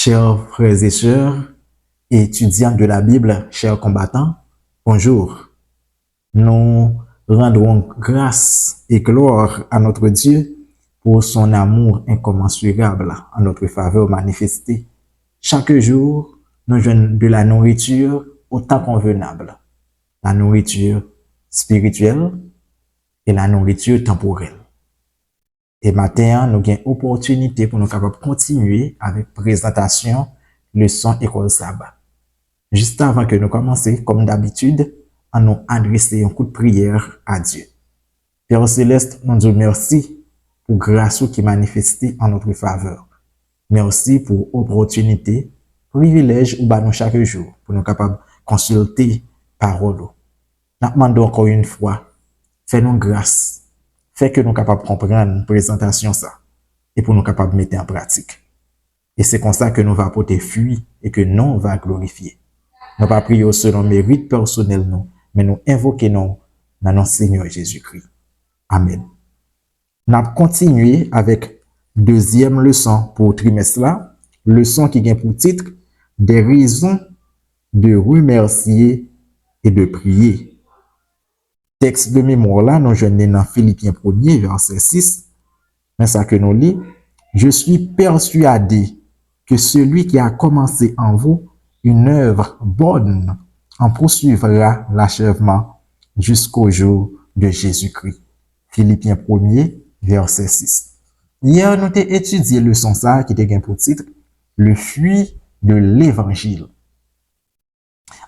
Chers frères et sœurs, étudiants de la Bible, chers combattants, bonjour. Nous rendrons grâce et gloire à notre Dieu pour son amour incommensurable en notre faveur manifesté. Chaque jour, nous joignons de la nourriture au temps convenable, la nourriture spirituelle et la nourriture temporelle. Et matin, nous avons opportunité pour nous capables continuer avec présentation leçon école sabbat. Juste avant que nous commencions, comme d'habitude, à nous adresser un coup de prière à Dieu. Père Céleste, nous disons merci pour grâce qui manifestée en notre faveur. Merci pour opportunité, privilège ou nous chaque jour pour nous capables consulter parole. Nous demandons encore une fois, fais-nous grâce. Fait que nous capables de comprendre une présentation ça et pour nous capables de mettre en pratique. Et c'est comme ça que nous va apporter fruit et que nous va glorifier. Nous pas prier selon mérite personnel non, mais nous invoquer non dans notre Seigneur Jésus-Christ. Amen. Nous allons continuer avec deuxième leçon pour trimestre là, leçon qui vient pour titre des raisons de remercier et de prier. Texte de mémoire là, nous joignons dans Philippiens 1er, verset 6. Mais ça que nous lit, je suis persuadé que celui qui a commencé en vous une œuvre bonne en poursuivra l'achèvement jusqu'au jour de Jésus-Christ. Philippiens 1er, verset 6. Hier, nous avons étudié le leçon ça qui était pour titre le fruit de l'évangile.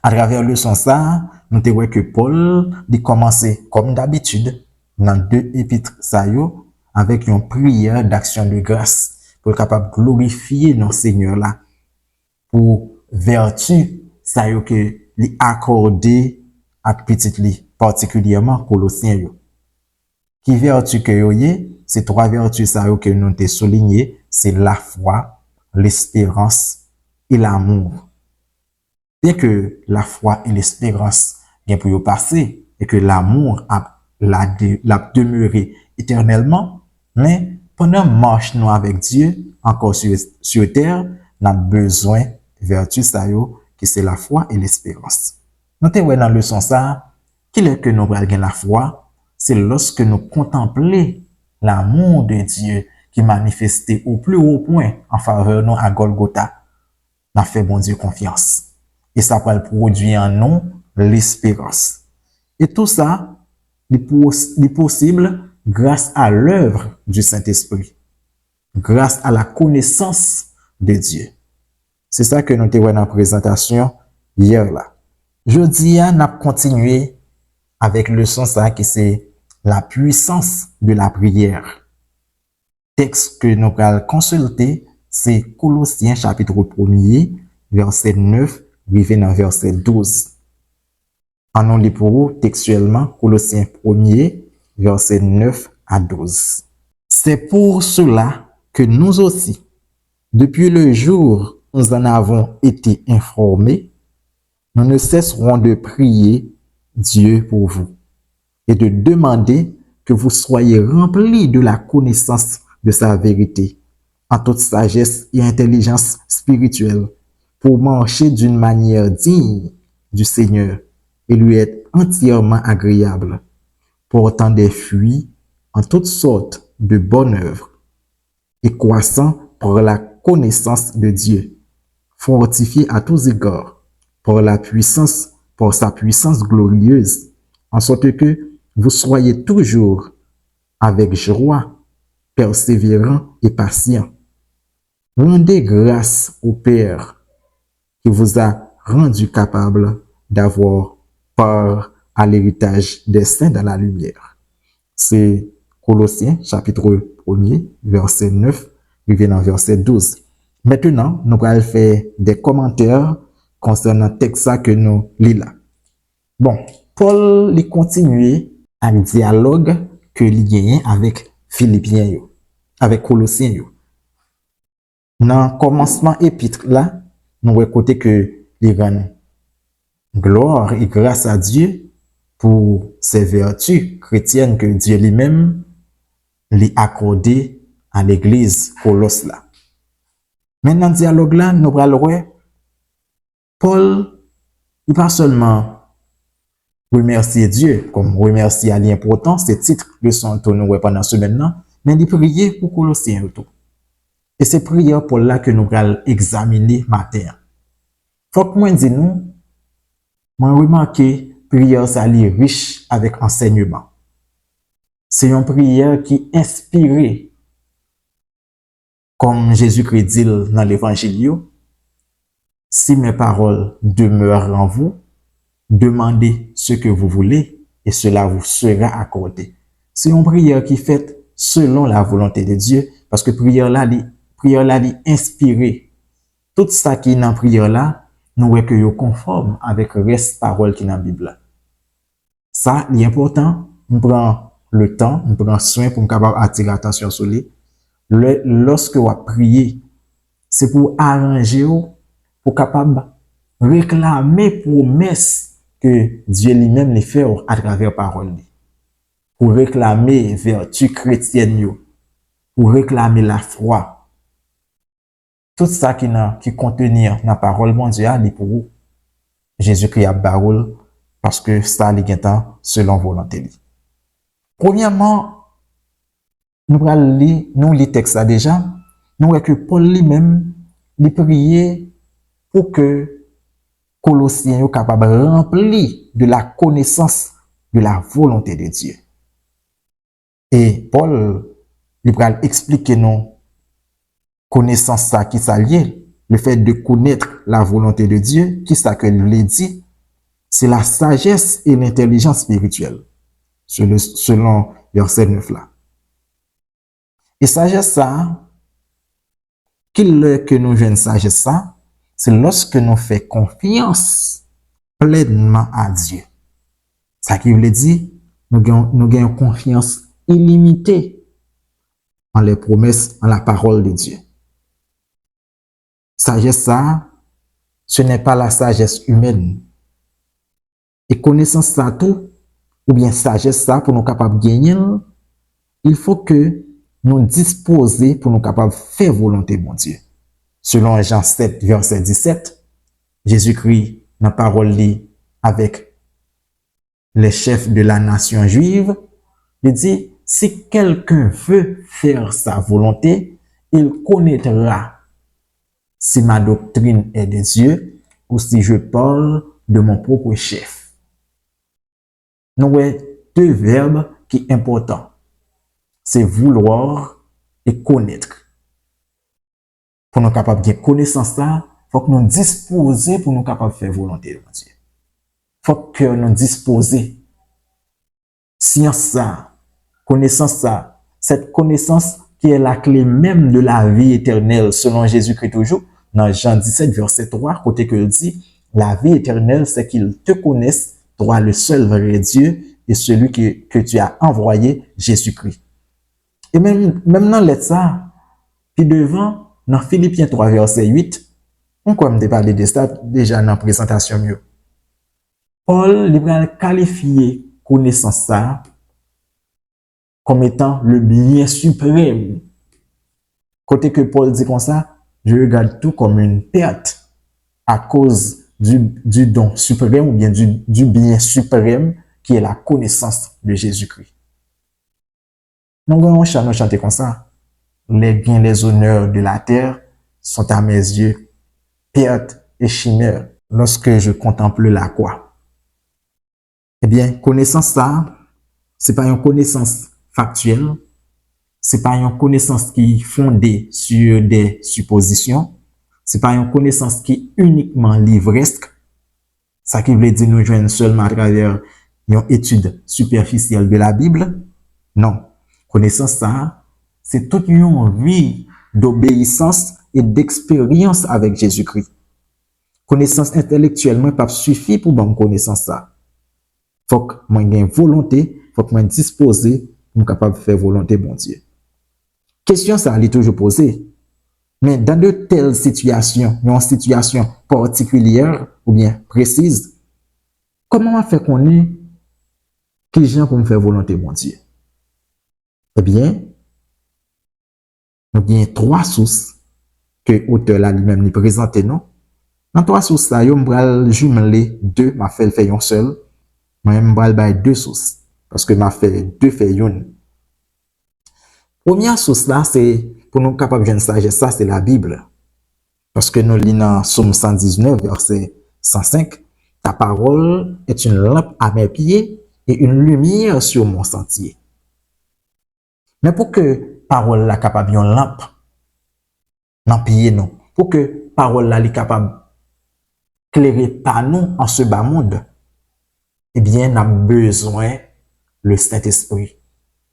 À travers le leçon ça, nous avons vu que Paul a commencé comme d'habitude dans deux épîtres ça avec une prière d'action de grâce pour être capable de glorifier notre Seigneur là pour vertu ça que lui accordé à petit li particulièrement Colossiens yo. Qui vertu que yo c'est trois vertus ça que nous t'ai souligné, c'est la foi, l'espérance et l'amour. Bien que la foi et l'espérance viennent pour y passer et que l'amour a demeuré éternellement, mais pendant marche nous avec Dieu, encore sur terre, nous avons besoin de vertu ça qui c'est la foi et l'espérance. Notez dans le leçon ça, qu'il est que nous avons la foi, c'est lorsque nous contemplons l'amour de Dieu qui manifesté au plus haut point en faveur de nous à Golgotha. Nous fait bon Dieu confiance. Et ça va produire en nous l'espérance. Et tout ça est possible grâce à l'œuvre du Saint-Esprit, grâce à la connaissance de Dieu. C'est ça que nous avons dans la présentation hier là. Jeudi, nous avons continué avec le leçon ça qui c'est la puissance de la prière. Texte que nous allons consulter, c'est Colossiens chapitre 1er, verset 9, arrivé dans verset 12. En nous lit pour vous textuellement Colossiens 1er, verset 9 à 12. C'est pour cela que nous aussi, depuis le jour où nous en avons été informés, nous ne cesserons de prier Dieu pour vous et de demander que vous soyez remplis de la connaissance de sa vérité, en toute sagesse et intelligence spirituelle, pour marcher d'une manière digne du Seigneur et lui être entièrement agréable, portant des fruits en toutes sortes de bonnes œuvres et croissant par la connaissance de Dieu, fortifié à tous égards par sa puissance glorieuse, en sorte que vous soyez toujours avec joie, persévérant et patient. Rendez grâce au Père qui vous a rendu capable d'avoir part à l'héritage des saints dans la lumière. C'est Colossiens chapitre 1er, verset 9, dans verset 12. Maintenant, nous allons faire des commentaires concernant le texte que nous lisons là. Bon, Paul il continue un dialogue que il gagne avec Philippiens, avec Colossiens. Dans le commencement épître là, nous écoutons que il rend gloire et grâce à Dieu pour ses vertus chrétiennes que Dieu lui-même lui accordé à l'église Colosse là. Men nan dialogue là, nous pral wè, Paul, il pas seulement remercier Dieu, comme remercier à l'important, c'est titre de son ton nous pendant ce maintenant, mais il prier pour Colossiens tout. Et c'est prière pour là que nous allons examiner matin. Faut que moi dis nous, moi remarqué prière ça li riche avec enseignement. C'est une prière qui inspirée comme Jésus-Christ dit dans l'évangile, si mes paroles demeurent en vous, demandez ce que vous voulez et cela vous sera accordé. C'est une prière qui est faite selon la volonté de Dieu parce que prière là inspirée. Tout ça qui est dans la prière là, nous voyons que yo conforme avec le reste parole qui est dans la Bible. Ça, l'important, on prend le temps, on prend soin pour capable attirer l'attention sur lui. Lorsque on prier, c'est pour arranger, pour capable réclamer promesse que Dieu lui-même les fait à travers parole. Pour réclamer vertu chrétienne, pour réclamer la foi. Tout ça qui contenir dans la parole de Dieu, c'est pour vous. Jésus-Christ a parole parce que ça est selon volonté. Premièrement, nous allons lire les textes là déjà. Nous voyons que Paul lui-même, il priait pour que Colossiens soient capables de remplir de la connaissance de la volonté de Dieu. Et Paul, il va expliquer nous connaissance ça qui s'allie, le fait de connaître la volonté de Dieu, qui ça que lui dit, c'est la sagesse et l'intelligence spirituelle, selon verset 9 là. Et sagesse ça, que nous jouons sagesse ça, c'est lorsque nous faisons confiance pleinement à Dieu. Ça qui veut dire, nous gagnons confiance illimitée en les promesses, en la parole de Dieu. Sagesse ça, ce n'est pas la sagesse humaine. Et connaissance ça tout, ou bien sagesse ça, pour nous capables de gagner, il faut que nous disposer pour nous capables de faire volonté de mon Dieu. Selon Jean 7, verset 17, Jésus-Christ, dans la parole avec les chefs de la nation juive, il dit, si quelqu'un veut faire sa volonté, il connaîtra si ma doctrine est de Dieu ou si je parle de mon propre chef. Nous avons deux verbes qui sont importants. C'est vouloir et connaître. Pour nous capables de connaissance ça, il faut que nous disposer pour nous capables de faire volonté de Dieu. Il faut que nous disposer. Science ça, connaissance ça, cette connaissance qui est la clé même de la vie éternelle selon Jésus-Christ toujours, dans Jean 17, verset 3, côté que il dit, la vie éternelle, c'est qu'ils te connaissent, toi le seul vrai Dieu et celui que tu as envoyé, Jésus-Christ. Et même dans lettre ça, puis devant, dans Philippiens 3, verset 8, on comme de parler de ça déjà dans la présentation mieux. Paul, il va qualifier connaissance ça comme étant le bien suprême. Côté que Paul dit comme ça, je regarde tout comme une perte à cause du don suprême ou bien du bien suprême qui est la connaissance de Jésus-Christ. Nous allons chanter comme ça. Les biens, les honneurs de la terre sont à mes yeux perte et chimère lorsque je contemple la croix. Eh bien, connaissance ça, c'est pas une connaissance factuelle, c'est pas une connaissance qui est fondée sur des suppositions, c'est pas une connaissance qui est uniquement livresque, ça qui veut dire nous joindre seulement à travers une étude superficielle de la Bible. Non, connaissance ça, c'est toute une vie d'obéissance et d'expérience avec Jésus-Christ. Connaissance intellectuelle, moi, pas suffit pour bonne connaissance ça. Faut que moi ait volonté, faut que moi disposé pour capable de faire volonté bon Dieu. Question ça elle est toujours posée. Mais dans de telles situations, une situation particulière ou bien précise, comment on fait qu'on est qui gens pour me faire volonté bon Dieu? Eh bien, nous avons trois sources que auteur là lui-même lui présente nous. Dans trois sources là, yo m'bral jumeler deux, m'a fait yon seul. Moi m'bral bay deux sources parce que m'a fait deux fait une. Première source là, c'est pour nous capable de sagesse, ça c'est la Bible. Parce que nous lisons dans Somme 119, verset 105, ta parole est une lampe à mes pieds et une lumière sur mon sentier. Mais pour que parole là capable une lampe dans pied nous, pour que parole là est capable d'éclairer par nous en ce bas monde, eh bien, on a besoin le Saint-Esprit.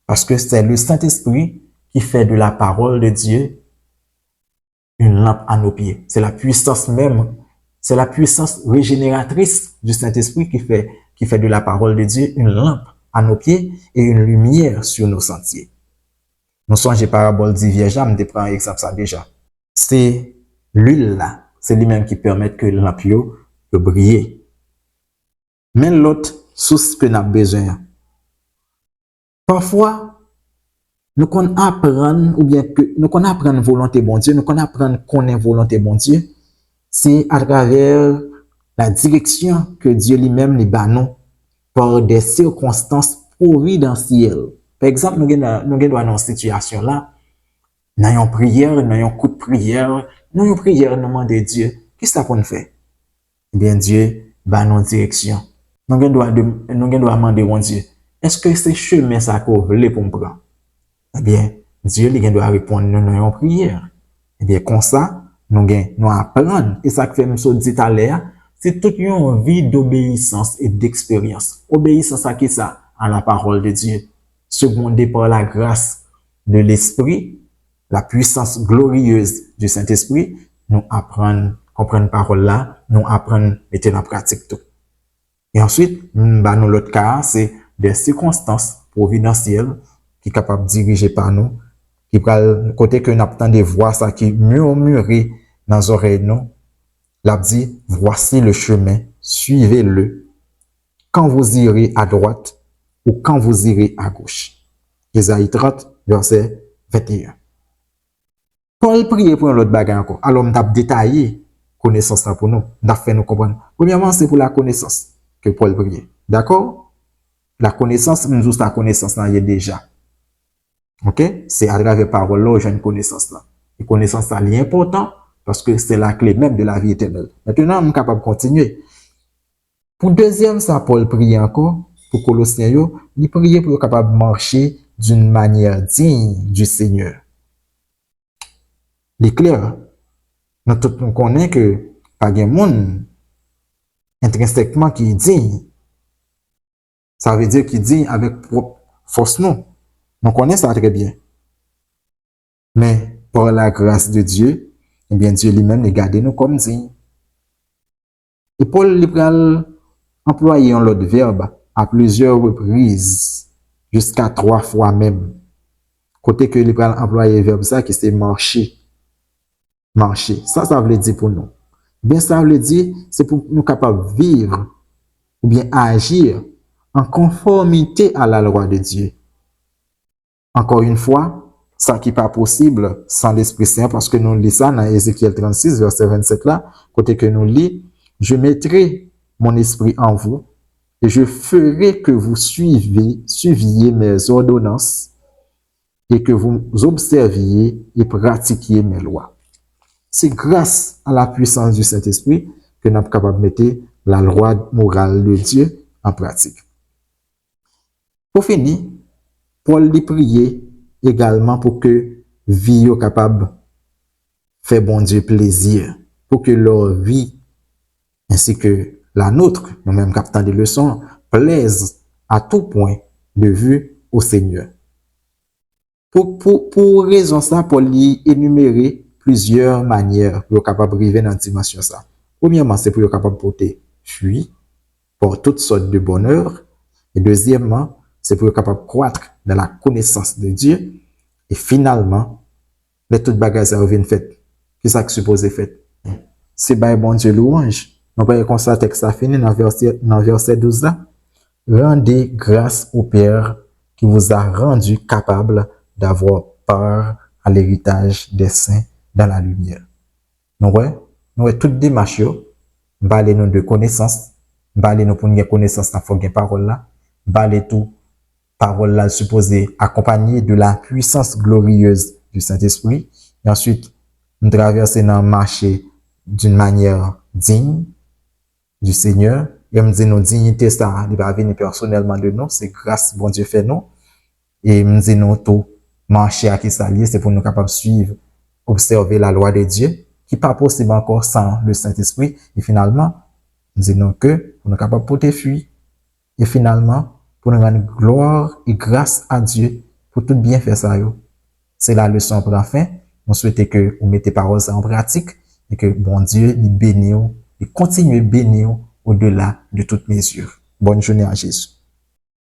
Parce que c'est le Saint-Esprit qui fait de la parole de Dieu une lampe à nos pieds. C'est la puissance même, c'est la puissance régénératrice du Saint-Esprit qui fait de la parole de Dieu une lampe à nos pieds et une lumière sur nos sentiers. Nous songez parabole dit vierge, je prends un exemple ça déjà. C'est l'huile là, c'est lui-même qui permet que la lampe peut briller. Mais l'autre source que nous avons besoin. Parfois, nous qu'on apprendre ou bien que nous qu'on apprendre volonté bon Dieu, nous qu'on apprendre connaître volonté bon Dieu, c'est à travers la direction que Dieu lui-même nous donne par des circonstances providentielles. Par exemple, nous avons dans une situation là, nous avons prière, nous avons coup de prière, nous avons prière, nous demandons Dieu, qu'est-ce qu'on fait? Eh bien, Dieu va nous direction. Nous devons demander à Dieu, est-ce que c'est chemin ça que vous voulez pour me prendre? Eh bien, Dieu lui doit répondre nous avons prière. Eh bien, comme ça, nous apprendre. Et ça que fait me dit tout à l'heure, c'est toute une vie d'obéissance et d'expérience. Obéissance à qui ça? À la parole de Dieu. Secondé par la grâce de l'Esprit, la puissance glorieuse du Saint-Esprit, nous apprenons, comprendre parole là, nous apprenons, mettre en pratique tout. Et ensuite, nous l'autre cas, c'est des circonstances providentielles qui est capable de diriger par nous, qui peut côté que nous avons des voix ça qui murmurer dans nos oreilles nous. L'a dit, voici le chemin, suivez-le. Quand vous irez à droite ou quand vous irez à gauche. Ésaïe 30, verset 21. Paul priait pour l'autre bagage encore. Alors, on a détaillé connaissance là pour nous. On a fait nous comprendre. Premièrement, c'est pour la connaissance que Paul priait. D'accord? La connaissance, nous juste la connaissance là, il y a déjà. Ok? C'est à travers parole là, j'ai une connaissance là. Et connaissance là, est important parce que c'est la clé même de la vie éternelle. Maintenant, on est capable de continuer. Pour deuxième, ça, Paul prie encore, pour Colossiens, il prie pour être capable de marcher d'une manière digne du Seigneur. Il est clair. Nous connaissons que pas de monde intrinsèquement qui est digne. Ça veut dire qu'il est digne avec propre force non. On connaît ça très bien. Mais par la grâce de Dieu, eh bien Dieu lui-même les garde nous comme dignes. Et Paul libéral employé un autre verbe à plusieurs reprises, jusqu'à 3 fois même. Côté que libéral employé verbe ça qui c'est marcher. Marcher. Ça veut dire pour nous. Bien ça veut dire c'est pour nous capables de vivre ou bien agir en conformité à la loi de Dieu. Encore une fois, ça qui n'est pas possible sans l'Esprit Saint, parce que nous lisons ça dans Ézéchiel 36, verset 27 là, côté que nous lisons, je mettrai mon esprit en vous et je ferai que vous suiviez mes ordonnances et que vous observiez et pratiquiez mes lois. C'est grâce à la puissance du Saint-Esprit que nous sommes capables de mettre la loi morale de Dieu en pratique. Pour finir, Paul dit prier également pour que vie soit capable de faire bon Dieu plaisir, pour que leur vie ainsi que la nôtre, nous-mêmes captant des leçons, plaisent à tout point de vue au Seigneur. Pour raison ça, Paul y énumérer plusieurs manières pour être capable de arriver dans la dimension ça. Premièrement, c'est pour être capable de porter fruit pour toutes sortes de bonheur. Et deuxièmement, c'est pour être capable de croître dans la connaissance de Dieu. Et finalement, les toutes bagages à revenir faites. Qu'est-ce que supposé fait? C'est by bon Dieu louange. On peut comme ça, texte a fini dans verset 12 là. Rendez grâce au Père qui vous a rendu capable d'avoir part à l'héritage des saints dans la lumière. Nous ouais toute démarche yo, parler nous de connaissance, parler nous pour une connaissance dans faut gain parole là, parler tout parole là supposée accompagner de la puissance glorieuse du Saint-Esprit et ensuite nous traverser dans marché d'une manière digne du Seigneur. Et me dit nos dignité ça, il va venir personnellement de nous, c'est grâce bon Dieu fait nous. Et me dit nous tout marcher à qui ça lié, c'est pour nous capables de suivre, observer la loi de Dieu, qui pas possible encore sans le Saint-Esprit. Et finalement, nous disons que pour nous capables de porter fruit. Et finalement, pour nous rendre gloire et grâce à Dieu pour tout bien faire ça. C'est la leçon pour la fin. On souhaite que vous mettez paroles en pratique et que bon Dieu nous bénisse et continue de bénir au-delà de toute mesure. Bonne journée à Jésus.